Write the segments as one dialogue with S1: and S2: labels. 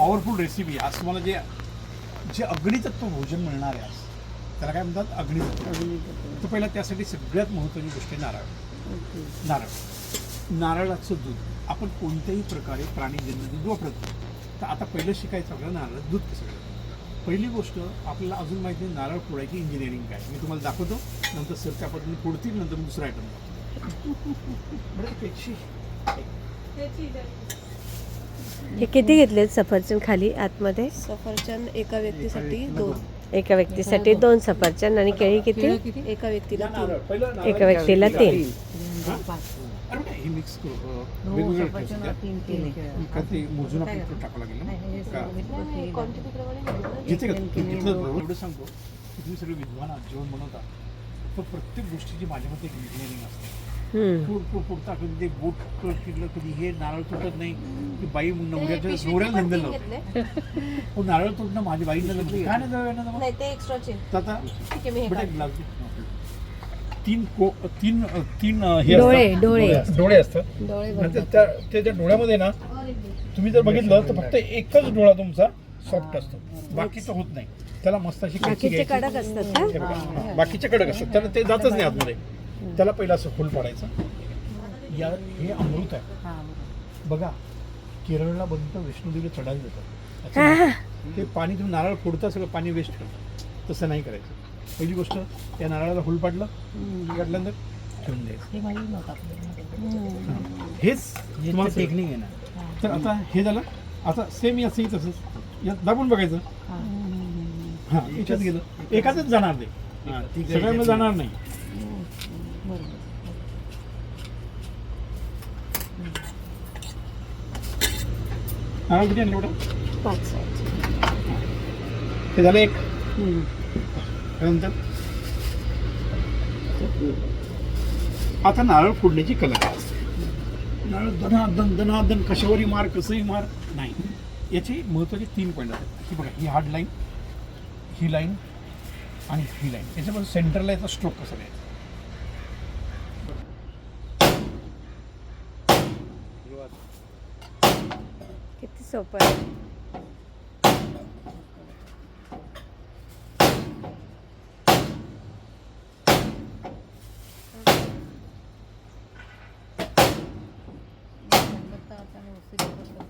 S1: Powerful recipe आज तुम्हाला जे जे अग्नितत्व भोजन मिळणार आहे आज त्याला काय म्हणतात अग्नितत्व. तर पहिला त्यासाठी सगळ्यात महत्त्वाची गोष्ट आहे नारळ. नारळाचं दूध आपण कोणत्याही प्रकारे प्राणीजन्य दूध वापरतो. तर आता पहिलं शिकायचं आपल्याला नारळाचं दूध कसं करायचं. पहिली गोष्ट आपल्याला अजून माहिती नाही नारळ फोडायची इंजिनिअरिंग काय. मी तुम्हाला दाखवतो नंतर सर त्या पद्धतीने फोडतील नंतर मी दुसरा आयटम
S2: हे किती घेतलेत सफरचंद खाली आतमध्ये?
S3: सफरचंद एका व्यक्तीसाठी 2,
S2: एका व्यक्तीसाठी 2 सफरचंद आणि केळी किती?
S3: एका व्यक्तीला 3.
S2: एका व्यक्तीला 3.
S1: हे मिक्स करू वेगवेगळं ते मोजून आपल्याला टाकावं लागेल ना जिथे एवढं सांगतो की तुम्ही सगळे विद्वान आहात जेवण बनवता तर प्रत्येक गोष्टीची माझ्या मते एक इंजिनिअरिंग असते. पुढता कधी ते बोट किडलं कधी हे नारळ तुटत नाही की बाई नवऱ्याला धंदल नव्हतं नारळ तुटणं माझी बाई काय नाही
S3: ते एक्स्ट्राचे
S1: आता
S3: ठीक आहे मी हे काढते.
S1: तीन हे
S2: डोळे
S1: डोळे असतात. त्या डोळ्यामध्ये ना तुम्ही जर बघितलं तर फक्त एकच डोळा तुमचा सॉफ्ट असतो बाकीचं होत नाही. त्याला मस्त अशी
S2: बाकीचे कडक असतात का?
S1: बाकीचे कडक असतात त्याला ते जातच नाही आतमध्ये. त्याला पहिला असं फुल पाडायचं. हे अमृत आहे बघा. केरळला बनतं वैष्णोदेवीला चढायला देतात ते पाणी तुम्ही नारळ फोडता सगळं पाणी वेस्ट करतं. तसं नाही करायचं. पहिली गोष्ट त्या नारळाला फुल पाडलं काढल्यानंतर ठेवून द्यायचं. हेच तुम्हाला टेक्निक आहे ना. तर आता हे झालं. आता सेम असंही तसंच यात दाबून बघायचं. हां याच्यात गेलं एकाच जाणार नाही सगळ्यांना जाणार नाही. नारळ किती आणलं एवढं?
S2: 5.
S1: हे झालं एक. त्यानंतर आता नारळ फोडण्याची कला काय असते. नारळ दनादन दनादन कशावरही मार कसंही मार नाही. याची महत्त्वाचे 3 पॉईंट आहेत की बघा ही हार्ड लाईन ही लाईन आणि ही लाईन याच्यापासून सेंटरला याचा स्ट्रोक कसा द्यायचा.
S2: किती सोपं आहे.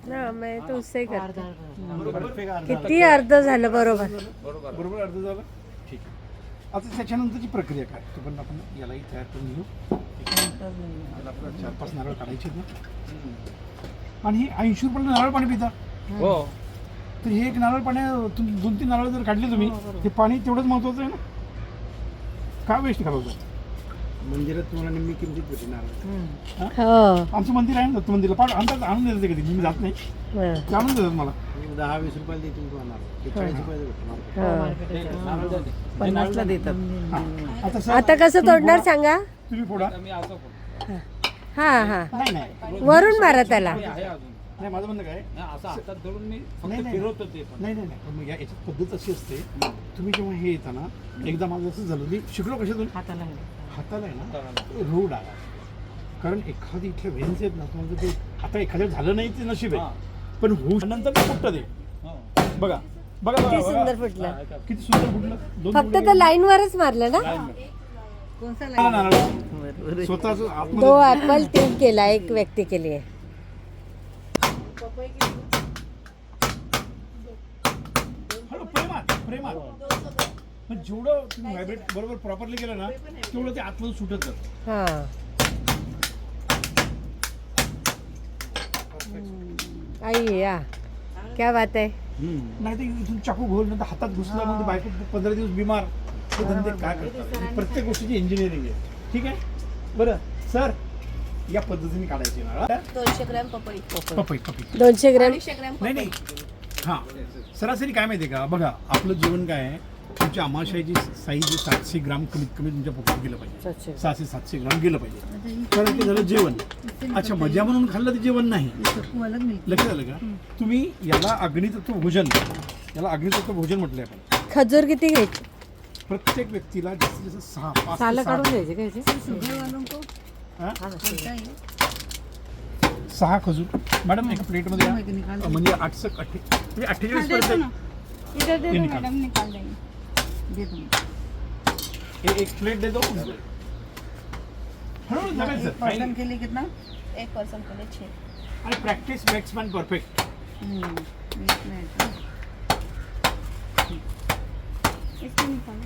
S2: ना मैं तो उससे करते. किती अर्ध झालं बरोबर
S1: बरोबर अर्ध झालं ठीक. आता त्याच्यानंतरची प्रक्रिया काय तो पण आपण यालाही तयार करून घेऊ. आपल्याला 4-5 नारळ काढायचे ना आणि हे 80 रुपयाला नारळ पाणी पितात.
S4: हो
S1: तर हे एक नारळ पाणी 2-3 नारळ जर काढले तुम्ही ते पाणी तेवढंच महत्वाचं आहे ना. का वेस्ट घालवतात. मंदिरात तुम्हाला निम्मी किमतीत भेटते नारळ.
S2: हो.
S1: आमचं मंदिर आहे ना दत्त मंदिरला आणतात आणून देतात कधी मी जात नाही ते आणून देतात मला. 10-20 रुपयाला देतील तुम्हाला 40 रुपयाला भेटणार 50ला देतात.
S2: आता कसं तोडणार सांगा.
S1: तुम्ही फोडा.
S2: हा हा
S1: नाही नाही
S2: वरून मारा त्याला.
S1: नाही माझं म्हणणं काय
S4: असं हातात धरून मी
S1: नाही
S4: फिरवतो ते पण
S1: नाही पण मग याच्यात पद्धत अशी असते तुम्ही जेव्हा हे येताना एकदा माझं असं झालं मी शिकलो कशातून हाताला आहे ना रोड आला. कारण एखादी इथल्या व्हेन्स आहेत ना तुम्हाला ते आता एखाद्या झालं नाही ते नशीब आहे पण होऊ नंतर ते फुटतं ते. बघा बघा
S2: किती
S1: बघा
S2: सुंदर फुटलं.
S1: किती सुंदर फुटलं.
S2: फक्त त्या लाईन वरच मारलं ना.
S1: स्वतःच
S2: 2 ऍपल 3 केला एक व्यक्ती केली आहे.
S1: प्रेमात जेवढं तुम्ही व्हायब्रेट बरोबर प्रॉपरली केलं ना तेवढं ते आतमधून सुटत जातं.
S2: हाँ आइए या क्या बात है.
S1: नाही तर इथून चाकू घोल नंतर हातात घुसला म्हणजे बायको 15 दिवस बिमार. ते धंदे काय करतात. प्रत्येक गोष्टीची इंजिनिअरिंग आहे. ठीक आहे बरं सर या पद्धतीने काढायची ना.
S3: 200 ग्रॅम पपई.
S1: पपई
S2: 200 ग्रॅम.
S3: 250 ग्रॅम
S1: नाही नाही हां सरासरी काय माहिती आहे का बघा आपलं जेवण काय आहे तुमच्या आमाशयाची साईज 700 ग्राम कमीत कमी तुमच्या पोटात गेलं पाहिजे. 600-700 ग्राम गेलं पाहिजे. कारण ते झालं जेवण. अच्छा मजा म्हणून खाल्लं ते जेवण नाही. लक्षात आलं का. तुम्ही याला अग्नितत्व भोजन म्हटलंय आपण.
S2: खजूर किती घ्यायची.
S1: प्रत्येक व्यक्तीला जास्तीत जास्त 6-5
S2: सालं काढून घ्यायचे काय.
S1: 6 खजूर मॅडम एका प्लेटमध्ये या. म्हणजे 8 म्हणजे 48 पर्यंत
S5: इधर दे
S1: ये
S5: दो
S1: निकाल।
S5: मैडम, निकाल देंगे। दे दूंगी।
S1: हे एक प्लेट दे दो हळूहळू जगायचं.
S6: पर्सन के लिए कितना?
S3: एक पर्सन के लिए 6।
S1: आणि प्रॅक्टिस मेक्स मॅन परफेक्ट.
S6: एक मिनट।
S5: इसको निकालो।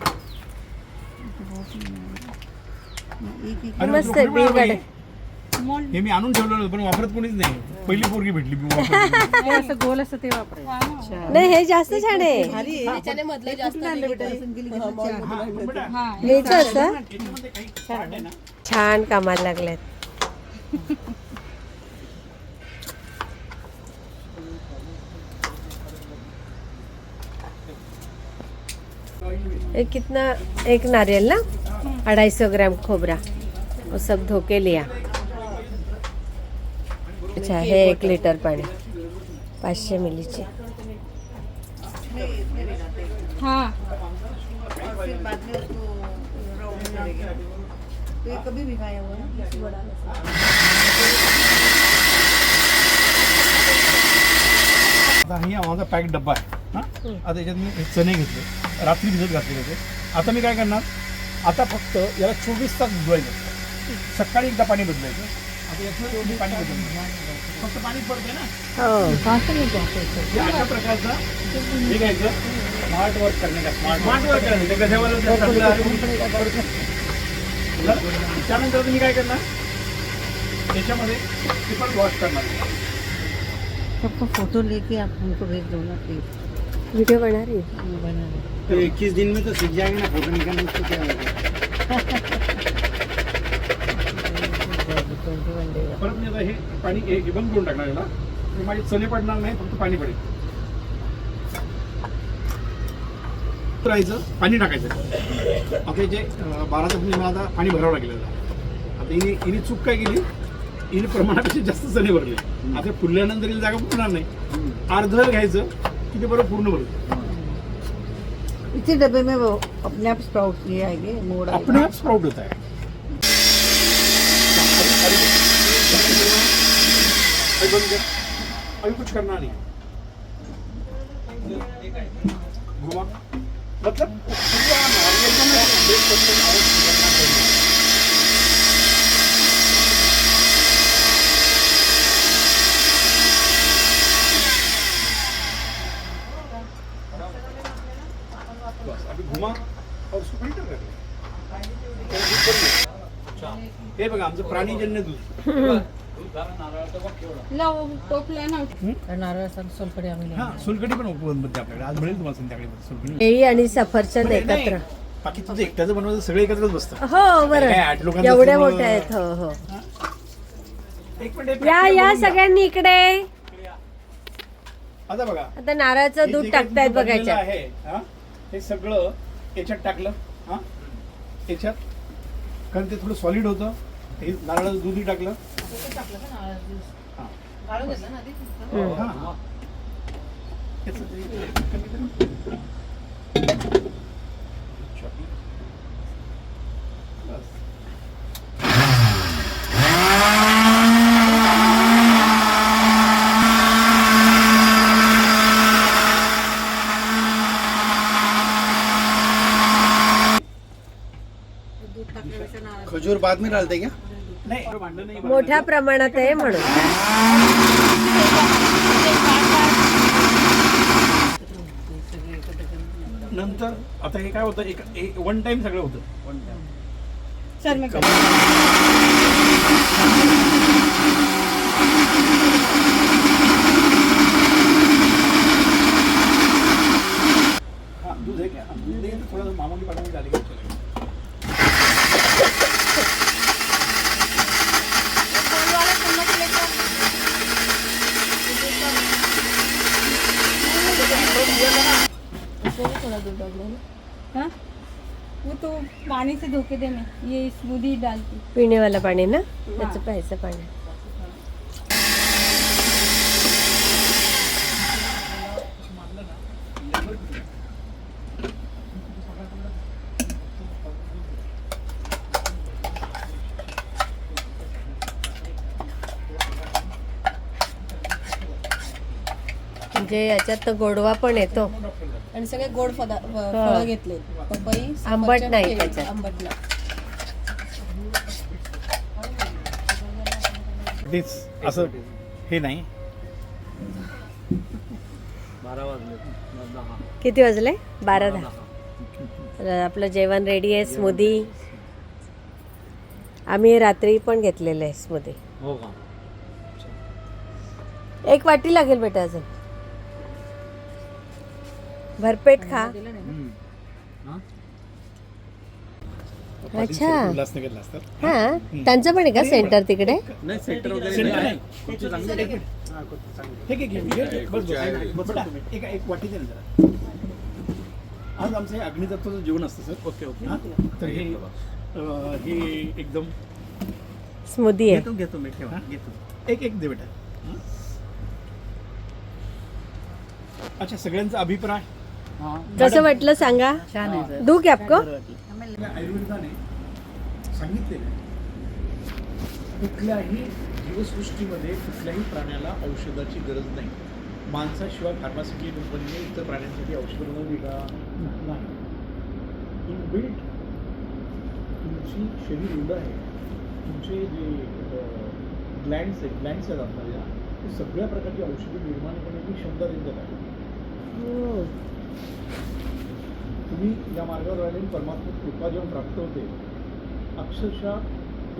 S6: एक
S1: आणि
S2: मस्त
S1: तुला
S2: आहे,
S1: कुठे मिळालं
S2: बिल
S1: हे?
S5: मोल्ड
S1: हे मी आणून ठेवलं होतं पण वापरत कोणीच नाही. पहिली पोरगी भेटली मी वापरत.
S6: हे असं गोल असतं ते वापरायचं.
S5: हाँ,
S2: नाही हे जास्त छान आहे.
S3: त्याच्याने मधलं जास्त
S6: आणलं बेटा पर्सन के लिए कितना? चार.
S1: हा, पण बेटा,
S5: हाँ,
S2: घ्यायचं असं
S1: याच्यामध्ये काही part आहे ना.
S2: छान कामाला लागल्यात. एक कितना एक नारियल ना 250 ग्राम खोबरा वो सब धो के लिया. अच्छा हे 1 लिटर पाणी 500 मिलीचे.
S5: हाँ,
S6: और फिर बाद में उसको राउंड करेंगे। तो ये कभी भी खाया हुआ ना?
S1: आता हा माझा पॅक डब्बा आहे. हा आता याच्यात मी हे चणे घेतले रात्री भिजत घातले होते. आता मी काय करणार आता फक्त याला 24 तास भिजवायचं. सकाळी एकदा पाणी बदलायचं. आता याचं मी पाणी बदलणार फक्त पाणी पडते ना.
S2: हो
S1: हे अशा प्रकारचा हे घ्यायचं स्मार्ट वर्क करण्याचा स्मार्ट वर्क करायचं. ते गजावाला ते चांगलं आहे. त्यानंतर तुम्ही काय करणार त्याच्यामध्ये ते पण वॉश करणार.
S6: सबका फोटो लेके आप हमको भेज दो ना प्लीज।
S2: वीडियो बना रही है.
S6: बना रहे।
S4: तो 21 दिन में तो सीख जाएंगे ना फोटो निकालने, उसको क्या होगा।
S1: परत मी आता हे पाणी हे बंद करून टाकणार याला. तर माझे चणे पडणार नाही फक्त पाणी पडेल. राहायचं पाणी टाकायचं. आता जे 12 तास मला आता पाणी भरावं लागेल. आता हिने चूक काय केली हिने प्रमाणापेक्षा जास्त चणे भरले. आता फुलल्यानंतर हिला जागा पुरणार नाही. अर्ध घ्यायचं की ते बरोबर पूर्ण भरलं.
S6: इसी डब्बे में वो अपने आप स्प्राउट्स ये आएंगे, मोड़ आएगा।
S1: अपने आप स्प्राउट होता है. अभी कुछ करना नहीं. घुमा मतलब पूरा नारियल का मैं 1% और करना चाहिए. बस अभी घुमा और उसको फिल्टर कर ले. हे बघा आमचं प्राणीजन्य दूध.
S5: लो टोपला ना।
S6: नारळाचं सोलकढी आम्ही
S1: हा सोलकढी पण उपलब्ध बनते आपल्याकडे. आज मिळेल तुम्हाला संध्याकाळी सोलकढी.
S2: केळी आणि सफरचंद एकत्र.
S1: बाकी तुझं एकट्याचं बनवायचं सगळे एकत्रच बसतं.
S2: हो
S1: काय,
S2: बरं
S1: 8 लोकांचं
S2: एवढ्या
S1: असल्यामुळं-
S2: मोठ्या आहेत. हो हो
S1: एक मिनिट हे
S2: या
S1: practice
S2: या
S1: करून घ्या.
S2: सगळ्यांनी इकडे.
S1: आता बघा
S2: आता नारळाचं
S1: हे
S2: दूध
S1: जे काही
S2: टाकतायत
S1: तुमचं बनलेलं
S2: बघायच्या.
S1: आहे, हा, हे सगळं याच्यात टाकलं. हा याच्यात कारण ते थोडं सॉलिड होतं. हे नारळाचं दूधही टाकलं. हा. हा. याचं ते कमी करून. बस.
S4: खजूर बाद में डालते क्या?
S1: नाही भांडण नाही.
S2: मोठ्या प्रमाणात आहे म्हणून.
S1: नंतर आता हे काय होतं एक वन टाइम सगळं होतं.
S5: सर मैं
S1: हाँ दूध है क्या? दूध देंगे तो थोड़ा सा मामूली पानी में डालेंगे तो चलेगा.
S3: इसमें भी थोड़ा दूध डालना है ना.
S5: हाँ, वो तो पानी से धोके देने, ये स्मूदी डालती।
S2: पिण्यावाला पाणी ना त्याचं प्यायचं पाणी. म्हणजे याच्यात गोडवा पण येतो.
S3: आणि सगळे गोड फळं घेतले. पपई,
S2: आंबट
S3: सफरचंद,
S2: नाही
S3: केळी.
S2: त्याच्यात.
S3: आंबट नाही.
S1: तेच असं हे नाही.
S2: किती वाजले? 12:10. तर आपलं जेवण रेडी आहे. स्मूदी आम्ही रात्री पण घेतलेलं आहे. स्मूदी
S4: हो का?
S2: एक वाटी लागेल बेटा अजून. भरपेट खा. अच्छा
S1: उल्हासनगरला असतात.
S2: हा त्यांचं पण आहे का सेंटर तिकडे?
S4: नाही सेंटर वगैरे
S1: सेंटर
S4: नाही.
S1: नाही. हे घे, घे, घे. बस, बस. बेटा, एक वाटी दे ना जरा. आज आमचं हे अग्नितत्वाचं जेवण असतं सर.
S4: Okay okay.
S1: हा? तर हे एकदम
S2: स्मूदी आहे.
S4: घेतो मी ठेवा घेतो.
S1: एक दे बेटा. अच्छा, सगळ्यांचा अभिप्राय
S2: कसं वाटलं सांगा.
S6: छान आहे सर.
S2: दूध आपको
S1: आयुर्वेदाने सांगितलेलं आहे, कुठल्याही जीवसृष्टीमध्ये कुठल्याही प्राण्याला औषधाची गरज नाही. माणसाशिवाय फार्मास्युटिकल कंपनीने इतर प्राण्यांसाठी औषध बनवली का? नाही. इनबिल्ट तुमची शरीर एवढं आहे, तुमचे जे ग्लँड्स आहेत आपल्याला, ते सगळ्या प्रकारची औषधं निर्माण करण्याची क्षमता देतात आहे. तुम्ही या मार्गावर राहिले परमात्मा कृपा जेव्हा प्राप्त होते, अक्षरशः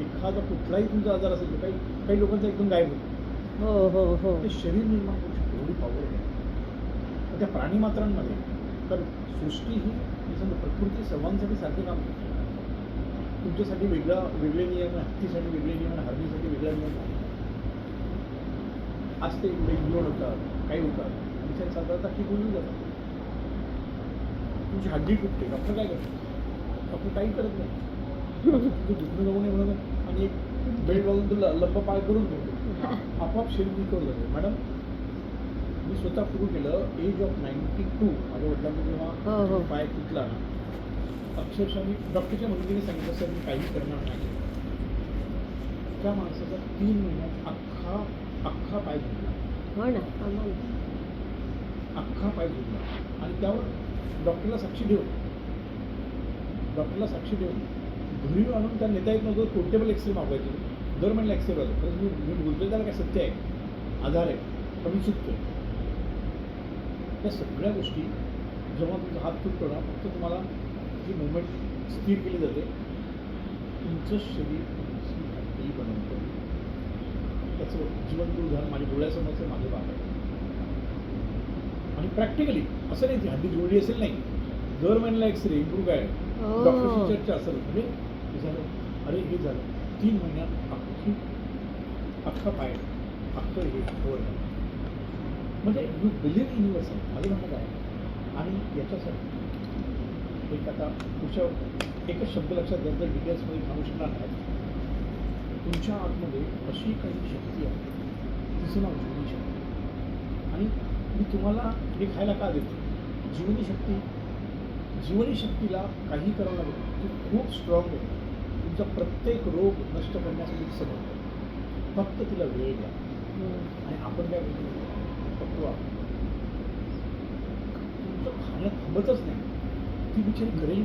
S1: एखादा कुठलाही तुमचा आजार असेल तर काही लोकांचा एकदम गायब होतो.
S2: हो हो हो.
S1: ते शरीर निर्माण करू शकतो, एवढी पॉवर आहे. तर त्या प्राणीमात्रांमध्ये तर सृष्टी ही समजा प्रकृती सर्वांसाठी सारखं काम करते. तुमच्यासाठी वेगळे नियम, हत्तीसाठी वेगळे नियम, हरणीसाठी वेगळा नियम आहे. आज ते इग्नोर होतात, काही होतात, आणि साधारणतः की बोलून जातात. तुमची हड्डी तुटते, डॉक्टर काय करतात? डॉक्टर काही करत नाही. तुमचं दुखणं जाऊ नये म्हणून आणि एक बेल्ट वाजून तुला लंब पाय करून ठेवतो, आपोआप शरीर रिकवर जाते. मॅडम, मी स्वतः सुरू केलं एज ऑफ 92. माझ्या वडिलांनी जेव्हा पाय तुटला ना, अक्षरशः मी डॉक्टरच्या मदतीने सांगितलं सर मी काही करणार नाही. त्या माणसाचा 3 महिन्यात अख्खा पाय झुकला.
S2: हो ना.
S1: अख्खा पाय झुकला. आणि त्यावर डॉक्टरला साक्षी ठेवून घरी आणून त्या नेता येत नव्हतं. पोर्टेबल एक्सरे मागवायचे. दर महिन्याला एक्सरे व्हायचं. मी बोलतोय त्याला काय सत्य आहे, आधार आहे, पण मी चुकतोय. त्या सगळ्या गोष्टी जेव्हा तुमचा हात तुटतो ना, फक्त तुम्हाला जी मुवमेंट स्थिर केली जाते, तुमचं शरीर तुमची हड्डी बनवतं. त्याचं जिवंत उदाहरण माझ्या डोळ्यासमोरचं माझं बाप आहे. आणि प्रॅक्टिकली असं नाही ती हड्डी जोडली असेल नाही, दर महिन्याला एक्सरे इम्प्रूव्ह काय डॉक्टरची चर्चा असेल म्हणजे हे झालं, अरे हे झालं. 3 महिन्यात अख्खा पाय अख्खं हे कवर झालं. म्हणजे you believe in your self. माझं म्हणणं काय. आणि याच्यासाठी एक आता पुढच्या एकच शब्द लक्षात घ्या, जर डिटेल्समध्ये सांगू शकणार नाही. तुमच्या आतमध्ये अशी काही शक्ती आहे, तिचं नाव जीवनशक्ती. आणि मी तुम्हाला हे खायला का देतो? जीवनशक्तीला काही करावं लागेल. ती खूप स्ट्रॉंग आहे. तुमचा प्रत्येक रोग नष्ट करण्यासाठी समजतो. फक्त तिला वेळ द्या. आणि आपण काय करतो, पक्वा तुमचं खाणं थांबतच नाही. ती बिचारी करेल.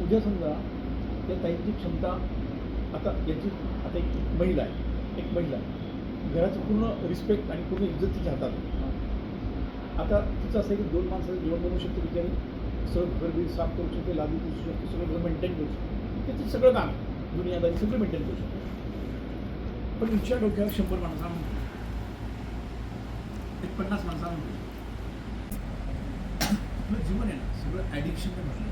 S1: उद्या समजा त्या ताईंची क्षमता आता एक महिला घराचं पूर्ण रिस्पेक्ट आणि पूर्ण इज्जत तिच्या हातात. आता तिचं असं आहे की 2 माणसाचं जेवण बनवू शकते, बिचारी सगळं घरबीर साफ करू शकते, लादी पुसू शकते, सगळं मेंटेन करू शकते. ते तिचं सगळं काम आहे, दुनियादारी सगळं मेंटेन करू शकते. पण तिच्या डोक्यावर 100 माणसांना, एक 50 माणसांना आपलं जीवन आहे ना सगळं ॲडिक्शनने भरलं.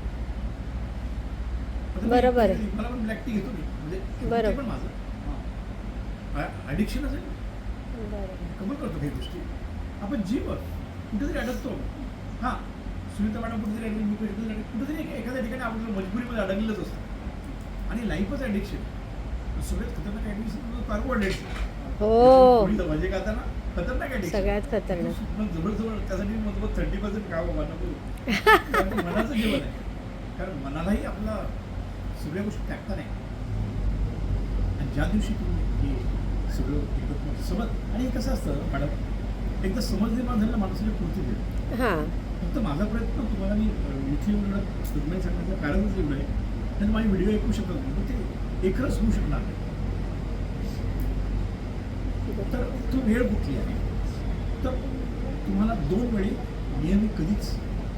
S2: बरोबर आहे.
S1: मला पण ब्लॅक टी घेतो मी, म्हणजे
S2: बरोबर.
S1: पण माझं ॲडिक्शनच आहे. कबूल करतो काही गोष्टी. आपण जीवन कुठेतरी अडकतो. हां, सुनीता मॅडम कुठेतरी अडकली, मी कुठेतरी एखाद्या ठिकाणी आपल्याला मजबुरीमध्ये अडकलेलंच असतं. आणि लाईफच ॲडिक्शन. सगळ्यात खतरनाक ॲडिक्शन कार्बोहायड्रेट्स.
S2: हो,
S1: भाजी खाताना खतरनाक ॲडिक्शन,
S2: सगळ्यात खतरनाक.
S1: जवळ त्यासाठी मग 30% काय बाबा नको. मनाचं जीवन आहे. कारण मनालाही आपला सगळ्या गोष्टी टाकता नाही. आणि ज्या दिवशी तुम्ही हे सगळं एकत्र समज. आणि कसं असतं मॅडम, एकदा समजले झालेला माणसाला कृती देईल.
S2: हां
S1: फक्त माझा प्रयत्न तुम्हाला मी इथे एवढं तज्ञ सांगण्याचं कारणच एवढं आहे, आणि माझे व्हिडिओ ऐकू शकत नाही, पण ते एकरच होऊ शकणार नाही. तर तो वेळ कुठली आहे, तर तुम्हाला 2 वेळी नियमित कधीच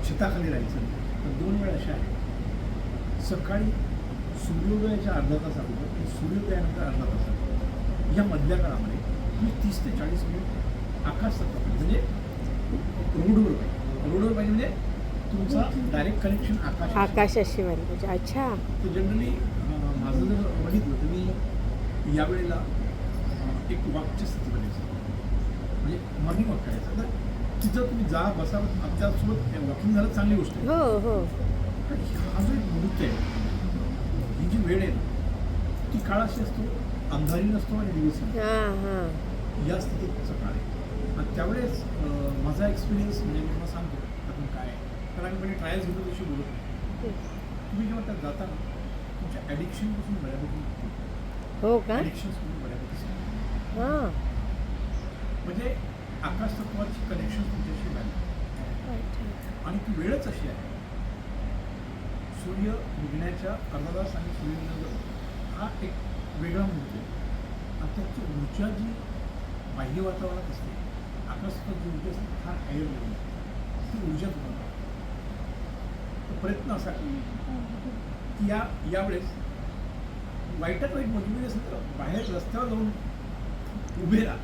S1: छताखाली राहायचं नाही. तर 2 वेळ अशा आहेत, सकाळी सूर्योदयाच्या अर्धा तास अगोदर आणि सूर्योदयानंतर अर्धा तास अगोदर, या मधल्या काळामध्ये तुम्ही 30 ते 40 मिनिट आकाश सत्ता म्हणजे रोडवर पाहिजे, म्हणजे तुमचा डायरेक्ट कनेक्शन
S2: आकाशाशी व्हायला पाहिजे. अच्छा
S1: तर जनरली माझं जर बघितलं तर मी यावेळेला एक वॉकच्या स्थितीमध्ये असतो, म्हणजे मॉर्निंग वॉक करायचं. तर तिथं तुम्ही जा बसा, आमच्यासोबत वॉकिंग झालं चांगली गोष्ट आहे.
S2: हो हो
S1: पण हा जो एक मुहूर्त आहे, ही जी वेळ आहे ना, ती काळ अशी असतो, अंधारी नसतो आणि दिवस नसतो,
S2: हां हां
S1: या स्थितीत सकाळ आहे. आणि त्यावेळेस माझा एक्सपिरियन्स म्हणजे मी मला सांगतो आपण काय आहे. कारण आम्ही पहिले ट्रायल्स घेतो तशी बोलत नाही. तुम्ही जेव्हा त्यात जाता ना, तुमच्या ॲडिक्शनपासून बऱ्यापैकी
S2: हो का
S1: ॲडिक्शन्सपासून बऱ्यापैकी सांगतो.
S2: हां
S1: म्हणजे आकाश तत्वाची कनेक्शन तुमच्याशी झाली, आणि ती वेळच अशी आहे, सूर्य निघण्याच्या अर्धा तास आणि सूर्यनंतर हा एक वेगळा मुहूर्त आहे. आणि त्याची ऊर्जा जी बाह्य वातावरणात असते, आकाशात जी ऊर्जा असते फार हायर लेवल, ती ऊर्जा तुम्हाला. तर प्रयत्न असा की यावेळेस वाईटात वाईट मजबुरी असेल तर बाहेर रस्त्यावर जाऊन उभे राहा.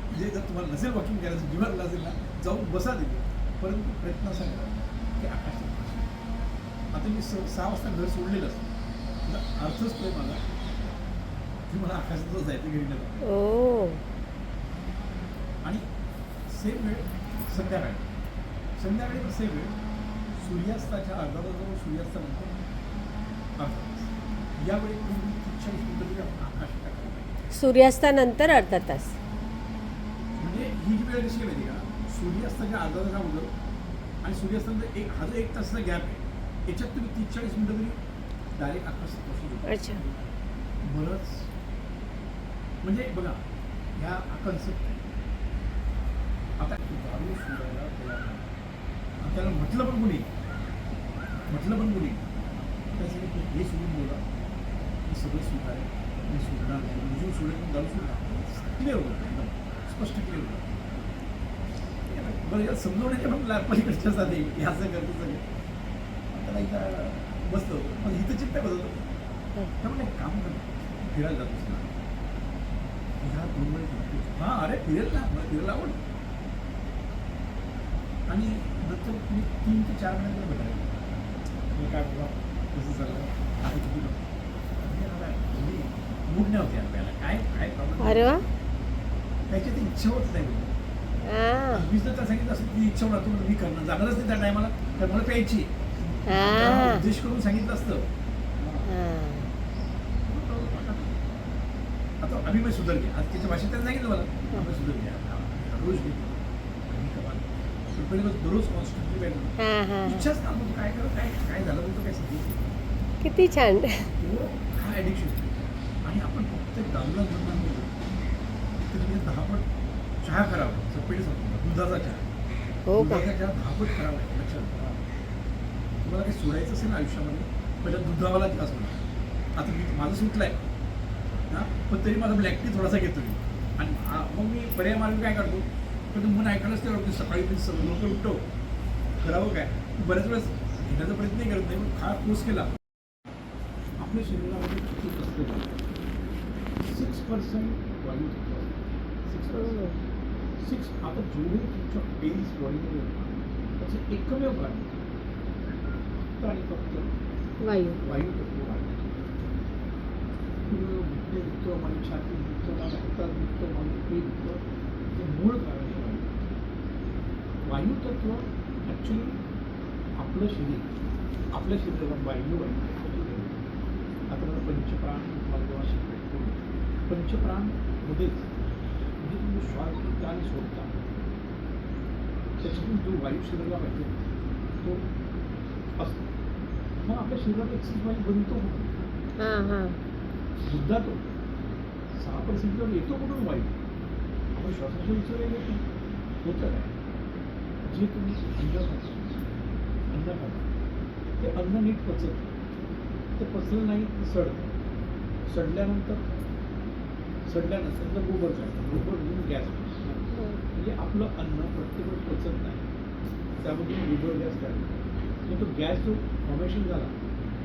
S1: म्हणजे जर तुम्हाला नसेल वॉकिंग करायचं, जीवाला असेल ना, जाऊन बसा तिथे, परंतु प्रयत्न असा करा की आकाशात बसा. आता मी 6 वाजता घर सोडलेलं असतं, त्याचा अर्थच तो माझा की मला आकाशातच जायचं, घरी न जायचं.
S2: ओ
S1: आणि सेम वेळ संध्याकाळी सेम वेळ सूर्यास्ताच्या अर्धा तासावर सूर्यास्तानंतर अर्धा तास, यावेळी तुम्ही 40 मिनिटं तरी आपण आकाश टाकलं पाहिजे.
S2: सूर्यास्तानंतर अर्धा तास.
S1: म्हणजे ही जी वेळ कशी आहे माहिती का, सूर्यास्ताच्या अर्धा तास अगोदर आणि सूर्यास्तानंतर हा जो 1 तासाचा गॅप आहे, याच्यात तुम्ही 30-40 मिनिटं तरी डायरेक्ट आकाशात बसू शकता.
S2: अच्छा
S1: बरंच म्हणजे बघा, ह्या कन्सेप्ट आता दारू सोडायला तयार नाही. आणि त्याला म्हटलं पण कोणी त्यासाठी हे सोडून बोला, हे सगळं स्वीकार आहे, मी सोडणार नाही, मुजून सोडेल पण दारू सोडणार, क्लिअर होतं, एकदम स्पष्ट क्लिअर होतं. बरं, यात समजवण्याच्या पण पलीकडच्या साधे हे असं करतो सगळे. त्याला इथं बसलं होतं, पण इथं चिंता करत होतं. त्यामुळे एक काम करतो, फिरायला जातोच ना, ह्या 2 वेळेस जातो. हां, अरे फिरेल ना, मला फिरायला आवडतं. आणि नंतर मी 3 ते 4 महिन्यात भेटायला मग काय बघा कसं चाललं आहे, किती मूड नाही होते आपल्याला, काय प्रॉब्लेम.
S2: अरे वा
S1: त्याची ती इच्छा होत नाही.
S2: हां
S1: मी जर त्या सांगितलं असं ती इच्छा होणार, मी करणार जाणारच नाही त्या टायमाला, तर मला प्यायची
S2: हां
S1: उद्देश करून सांगितलं असतं.
S2: हां
S1: आता अभिमय सुधर घ्या, आज त्याच्या भाषेत त्यांनी सांगितलं मला, अभिमय सुधर घ्या, रोज घे, दररोज कॉन्स्टंटली पाहिजे.
S2: हां हां
S1: इच्छाच ना, मग काय करा, काय झालं होतं काय सांगितलं.
S2: किती छान.
S1: हा ॲडिक्शन. आणि आपण फक्त दारूला म्हणणार नाही, तर तुम्ही 10 पट चहा करावा, सपेट सांगतो, दुधाचा चहा,
S2: हो का
S1: दुधाचा चहा 10 पट करावा. लक्षात ठेवा, तुम्हाला काही सोडायचं असेल ना आयुष्यामध्ये, पहिला दुधावाला त्रास होणार. आता मी माझं सुटलं आहे हां, पण तरी माझा ब्लॅक टी थोडासा घेतो मी. आणि मग मी पर्याय मार्ग काय करतो, पण मन ऐकायलाच ते वाटतं, सकाळी मी लवकर उठतो, करावं काय, बऱ्याच वेळेस घेण्याचा प्रयत्नही करत नाही, पण खास पोस्ट केला. आपल्या शरीरामध्ये किती असतं, 6% वायू तत्व, 6%. आता जेवढे तुमच्या पेन्स बॉडीमध्ये होतात त्याचं एकमेव कारण फक्त आणि फक्त वायू तत्व आहे. घुटणे दुखतं, माझी छाती दुखतं, माझ्या हातात दुखतं, माझं पेट दुखतं, ते मूळ कारण हे वायू तत्व. ॲक्च्युली आपलं शरीर, आपल्या शरीराला वायू आहे. आता मला पंचप्राण मला जेव्हा शिकतो, पंचप्राणमध्येच म्हणजे तुम्ही श्वास घेता आणि सोडता, त्याच्यातून जो वायू शरीराला पाहिजे तो असतो. मग आपल्या शरीरात एक्सिस वायू बनतो कुठून?
S2: हां हां
S1: सुद्धा तो 6% येतो कुठून वायू? आपण श्वासाच्या विचार येतो, होतं काय, जे तुम्ही अन्न खाता ते अन्न नीट पचत, ते पचलं नाही ते सडतं. सडल्यानंतर जर गोबर घेऊन गॅस, म्हणजे आपलं अन्न प्रत्येक वेळेस पचत नाही, त्यामधून गोबर गॅस तयार होतो. मग तो गॅस जो फॉर्मेशन झाला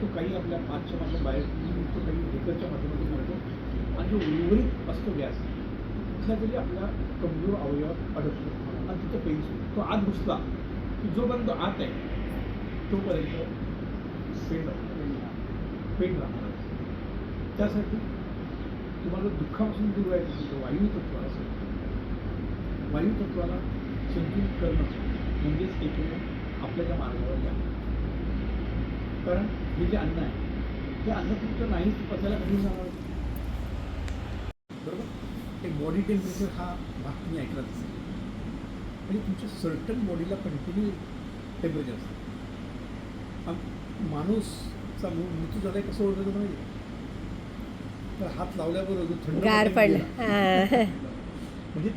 S1: तो काही आपल्या पाचच्या माध्यम बाहेर तो काही ढेकरच्या माध्यमातून मिळतो, आणि जो उर्वरित असतो गॅस कुठल्या तरी आपल्या कमजोर अवयवात अडकतो आणि तिथं पेन सुरू. तो आत घुसला की जोपर्यंत आत आहे तोपर्यंत पेन राहणार. त्यासाठी तुम्हाला दुःखापासून दूर व्हायचं असेल तर वायुतत्व असेल, वायुतत्वाला संतुलित करणं म्हणजेच एकूण आपल्या त्या मार्गावर या. कारण हे जे अन्न आहे ते अन्न तुमचं नाहीच पचायला कमी जाणार, बरोबर. एक बॉडी टेम्परेचर हा भाग तुम्ही ऐकलाच असेल, म्हणजे तुमच्या सर्टन बॉडीला कंटिन्यू टेम्परेचर असतं. माणूसचा मृत्यू झाला कसं ओळखायचं माहिती, तर हात लावल्याबरोबर थंड
S2: गार पडलं.
S1: म्हणजे